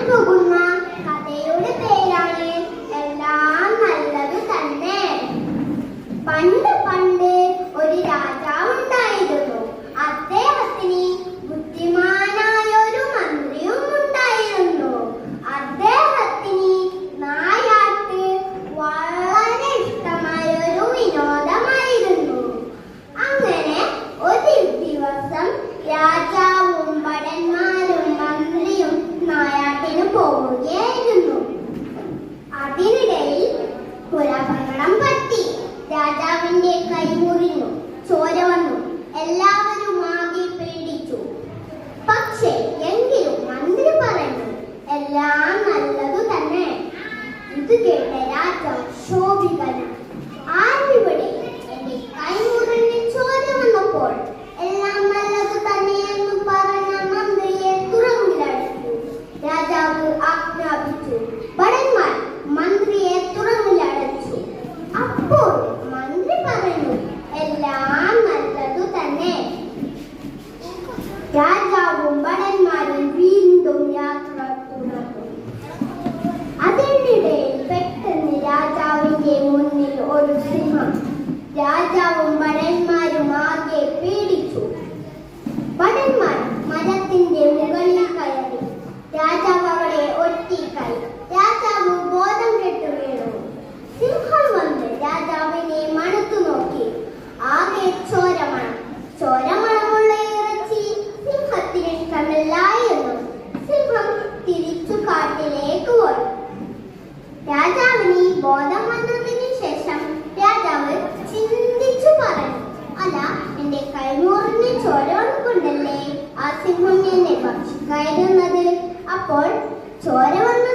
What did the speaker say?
പോകുന്ന കഥയുടെ പേരാണ് എല്ലാം നല്ലത് തന്നെ. പണ്ട് പണ്ട് ഒരു രാജാവുണ്ടായിരുന്നു. അദ്ദേഹത്തിന് ബുദ്ധിമാനായ ഒരു മന്ത്രിയും ഉണ്ടായിരുന്നു. അദ്ദേഹത്തിന് നായാട്ട് വളരെ ഇഷ്ടമായ ഒരു വിനോദമായിരുന്നു. അങ്ങനെ ഒരു ദിവസം രാജാവും ഭടന്മാരും മന്ത്രിയും നായാട്ടിന് പോവുകയായിരുന്നു. അതിനിടയിൽ ഒരപകടം പറ്റി. രാജാവിന്റെ കൈ മുറിഞ്ഞു, ചോര വന്നു. എല്ലാവരും ആകെ പേടിച്ചു. പക്ഷേ എങ്കിലും മന്ത്രി പറഞ്ഞു, എല്ലാം നല്ലതു തന്നെ. ഇത് കേട്ട രാജാവ് ശോഭിതനായി. ആരിവിടെ? എന്റെ കൈ മുറിഞ്ഞ് ചോര വന്നപ്പോൾ എല്ലാം നല്ലതു തന്നെ എന്ന് പറഞ്ഞ മന്ത്രിയെ തുറങ്കിലടച്ചു. രാജാവ് ആജ്ഞാപിച്ചു. ഭടന്മാർ മന്ത്രിയെ തുറങ്കിലടച്ചു. അപ്പോൾ മന്ത്രി പറഞ്ഞു, എല്ലാം നല്ലതു തന്നെ. രാജാവും ഭടന്മാരും വീണ്ടും യാത്ര തുടർന്നു. അതിനിടയിൽ പെട്ടെന്ന് രാജാവിന്റെ മുന്നിൽ ഒരു സിംഹം. രാജാവും ഭടന്മാരും ആകെ പേടിച്ചു. ഭടന്മാർ മരത്തിന്റെ മുകളിൽ കയറി. രാജാവ് അവിടെ ഒറ്റക്കായി. രാജാവ് ബോധം കെട്ടു വീണു. സിംഹം വന്ന് രാജാവിനെ മണത്തു നോക്കി. ആകെ ചോരമണം. ചോരമണമുള്ള ഇറച്ചി സിംഹത്തിന് ഇഷ്ടമല്ല എന്നും സിംഹം തിരിച്ചു കാട്ടിലേക്ക് പോയി. രാജാവിന് ബോധം വന്നതിന് ശേഷം രാജാവ് ചിന്തിച്ചു പറഞ്ഞു, അല്ല, എന്റെ കൈമുറിഞ്ഞ് ചോര കൊണ്ടല്ലേ ആ സിംഹം എന്നെ ഭക്ഷിക്കായിരുന്നത്. അപ്പോൾ ചോര വന്ന